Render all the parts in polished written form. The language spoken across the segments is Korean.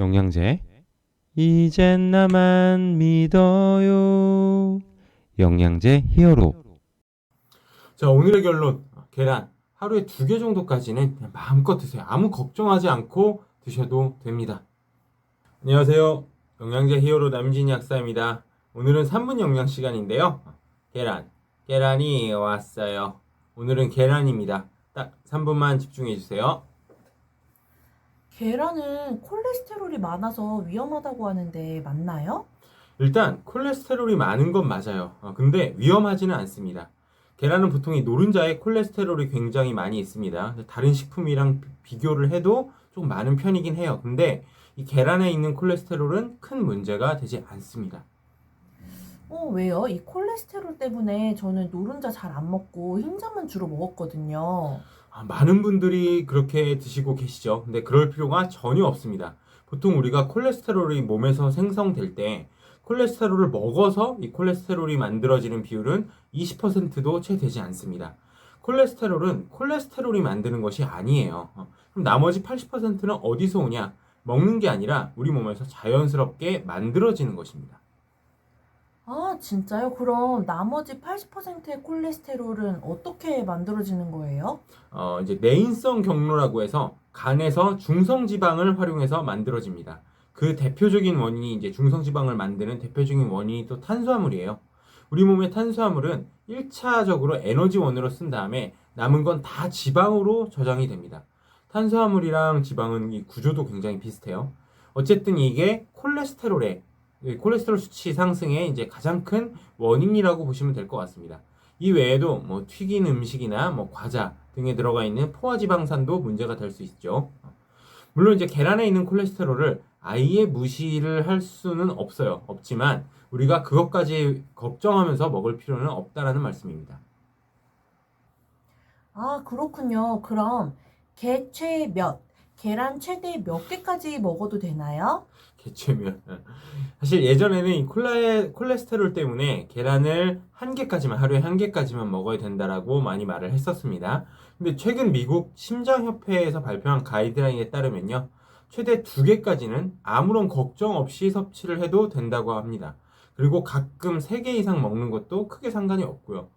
영양제 이젠 나만 믿어요. 영양제 히어로. 자, 오늘의 결론. 계란 하루에 2개 정도까지는 그냥 마음껏 드세요. 아무 걱정하지 않고 드셔도 됩니다. 안녕하세요. 영양제 히어로 남진이 약사입니다. 오늘은 3분 영양 시간인데요. 계란이 왔어요. 오늘은 계란입니다. 딱 3분만 집중해 주세요. 계란은 콜레스테롤이 많아서 위험하다고 하는데 맞나요? 일단 콜레스테롤이 많은 건 맞아요. 근데 위험하지는 않습니다. 계란은 보통 이 노른자에 콜레스테롤이 굉장히 많이 있습니다. 다른 식품이랑 비교를 해도 좀 많은 편이긴 해요. 근데 이 계란에 있는 콜레스테롤은 큰 문제가 되지 않습니다. 왜요? 이 콜레스테롤 때문에 저는 노른자 잘 안 먹고 흰자만 주로 먹었거든요. 많은 분들이 그렇게 드시고 계시죠. 근데 그럴 필요가 전혀 없습니다. 보통 우리가 콜레스테롤이 몸에서 생성될 때 콜레스테롤을 먹어서 이 콜레스테롤이 만들어지는 비율은 20%도 채 되지 않습니다. 콜레스테롤은 콜레스테롤이 만드는 것이 아니에요. 그럼 나머지 80%는 어디서 오냐? 먹는 게 아니라 우리 몸에서 자연스럽게 만들어지는 것입니다. 아, 진짜요? 그럼 나머지 80%의 콜레스테롤은 어떻게 만들어지는 거예요? 이제 내인성 경로라고 해서 간에서 중성지방을 활용해서 만들어집니다. 그 대표적인 원인이 이제 중성지방을 만드는 대표적인 원인이 또 탄수화물이에요. 우리 몸의 탄수화물은 1차적으로 에너지원으로 쓴 다음에 남은 건 다 지방으로 저장이 됩니다. 탄수화물이랑 지방은 이 구조도 굉장히 비슷해요. 어쨌든 이게 콜레스테롤 수치 상승의 이제 가장 큰 원인이라고 보시면 될 것 같습니다. 이 외에도 뭐 튀긴 음식이나 뭐 과자 등에 들어가 있는 포화지방산도 문제가 될 수 있죠. 물론 이제 계란에 있는 콜레스테롤을 아예 무시를 할 수는 없지만 우리가 그것까지 걱정하면서 먹을 필요는 없다라는 말씀입니다. 아, 그렇군요. 그럼 계란 최대 몇 개까지 먹어도 되나요? 개체면 사실 예전에는 이 콜레스테롤 때문에 계란을 하루에 한 개까지만 먹어야 된다라고 많이 말을 했었습니다. 근데 최근 미국 심장협회에서 발표한 가이드라인에 따르면요, 최대 2개까지는 아무런 걱정 없이 섭취를 해도 된다고 합니다. 그리고 가끔 3개 이상 먹는 것도 크게 상관이 없고요.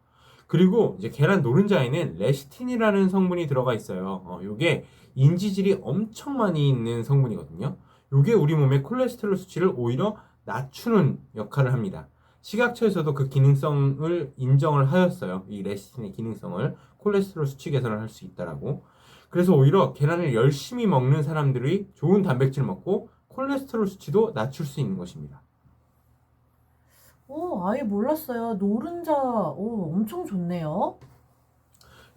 그리고 이제 계란 노른자에는 레시틴이라는 성분이 들어가 있어요. 요게 인지질이 엄청 많이 있는 성분이거든요. 요게 우리 몸의 콜레스테롤 수치를 오히려 낮추는 역할을 합니다. 식약처에서도 그 기능성을 인정을 하였어요. 이 레시틴의 기능성을 콜레스테롤 수치 개선을 할 수 있다라고. 그래서 오히려 계란을 열심히 먹는 사람들이 좋은 단백질을 먹고 콜레스테롤 수치도 낮출 수 있는 것입니다. 아예 몰랐어요. 노른자, 엄청 좋네요.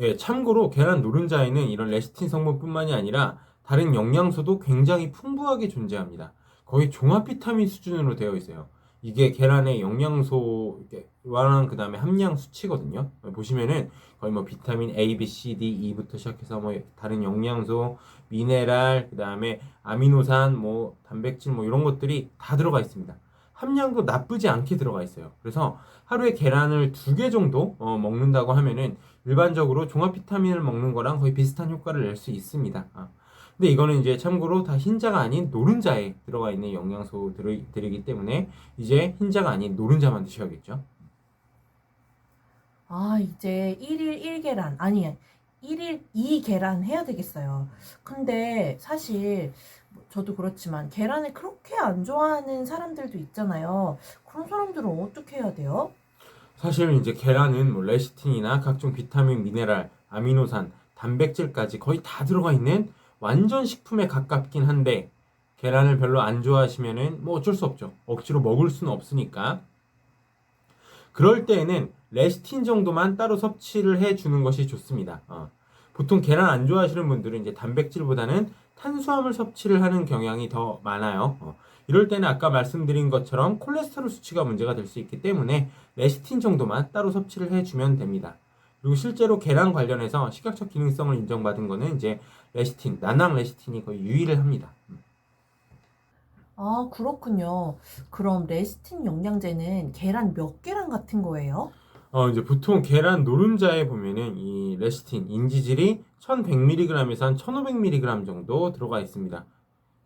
예, 참고로 계란 노른자에는 이런 레시틴 성분뿐만이 아니라 다른 영양소도 굉장히 풍부하게 존재합니다. 거의 종합 비타민 수준으로 되어 있어요. 이게 계란의 영양소랑 그 다음에 함량 수치거든요. 보시면은 거의 뭐 비타민 A, B, C, D, E부터 시작해서 뭐 다른 영양소, 미네랄, 그 다음에 아미노산, 뭐 단백질 뭐 이런 것들이 다 들어가 있습니다. 함량도 나쁘지 않게 들어가 있어요. 그래서 하루에 계란을 2개 정도 먹는다고 하면은 일반적으로 종합 비타민을 먹는 거랑 거의 비슷한 효과를 낼 수 있습니다. 근데 이거는 이제 참고로 다 흰자가 아닌 노른자에 들어가 있는 영양소들이기 때문에 이제 흰자가 아닌 노른자만 드셔야겠죠. 아, 이제 1일 1계란, 아니, 1일 2계란 해야 되겠어요. 근데 사실 저도 그렇지만 계란을 그렇게 안 좋아하는 사람들도 있잖아요. 그런 사람들은 어떻게 해야 돼요? 사실 이제 계란은 뭐 레시틴이나 각종 비타민, 미네랄, 아미노산, 단백질까지 거의 다 들어가 있는 완전 식품에 가깝긴 한데 계란을 별로 안 좋아하시면은 뭐 어쩔 수 없죠. 억지로 먹을 수는 없으니까. 그럴 때에는 레시틴 정도만 따로 섭취를 해주는 것이 좋습니다. 보통 계란 안 좋아하시는 분들은 이제 단백질보다는 탄수화물 섭취를 하는 경향이 더 많아요. 이럴 때는 아까 말씀드린 것처럼 콜레스테롤 수치가 문제가 될 수 있기 때문에 레시틴 정도만 따로 섭취를 해주면 됩니다. 그리고 실제로 계란 관련해서 식약처 기능성을 인정받은 거는 이제 레시틴, 난황 레시틴이 거의 유의를 합니다. 아, 그렇군요. 그럼 레시틴 영양제는 계란 몇 계란 같은 거예요? 이제 보통 계란 노른자에 보면은 이 레시틴, 인지질이 1100mg에서 한 1500mg 정도 들어가 있습니다.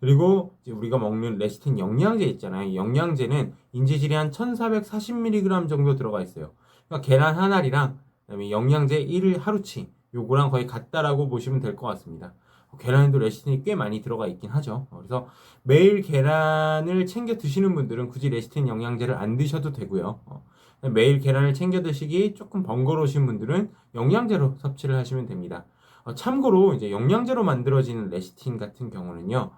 그리고 이제 우리가 먹는 레시틴 영양제 있잖아요. 이 영양제는 인지질이 한 1440mg 정도 들어가 있어요. 그러니까 계란 한 알이랑 그다음에 영양제 1일 하루치 요거랑 거의 같다라고 보시면 될 것 같습니다. 계란에도 레시틴이 꽤 많이 들어가 있긴 하죠. 그래서 매일 계란을 챙겨 드시는 분들은 굳이 레시틴 영양제를 안 드셔도 되고요. 매일 계란을 챙겨 드시기 조금 번거로우신 분들은 영양제로 섭취를 하시면 됩니다. 참고로 이제 영양제로 만들어지는 레시틴 같은 경우는요,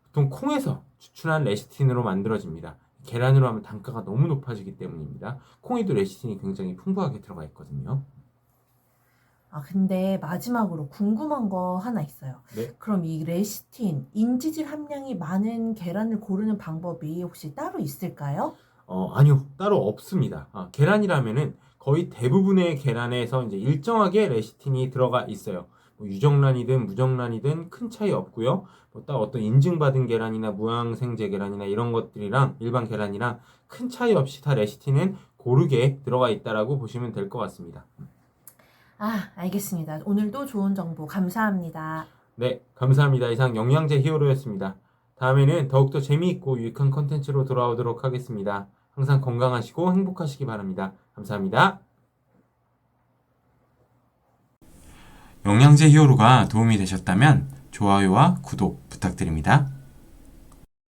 보통 콩에서 추출한 레시틴으로 만들어집니다. 계란으로 하면 단가가 너무 높아지기 때문입니다. 콩에도 레시틴이 굉장히 풍부하게 들어가 있거든요. 아, 근데 마지막으로 궁금한 거 하나 있어요. 네. 그럼 이 레시틴, 인지질 함량이 많은 계란을 고르는 방법이 혹시 따로 있을까요? 아니요, 따로 없습니다. 계란이라면은 거의 대부분의 계란에서 이제 일정하게 레시틴이 들어가 있어요. 뭐 유정란이든 무정란이든 큰 차이 없고요. 뭐 딱 어떤 인증받은 계란이나 무항생제 계란이나 이런 것들이랑 일반 계란이랑 큰 차이 없이 다 레시틴은 고르게 들어가 있다라고 보시면 될 것 같습니다. 아, 알겠습니다. 오늘도 좋은 정보 감사합니다. 네, 감사합니다. 이상 영양제 히어로였습니다. 다음에는 더욱더 재미있고 유익한 컨텐츠로 돌아오도록 하겠습니다. 항상 건강하시고 행복하시기 바랍니다. 감사합니다. 영양제 히어로가 도움이 되셨다면 좋아요와 구독 부탁드립니다.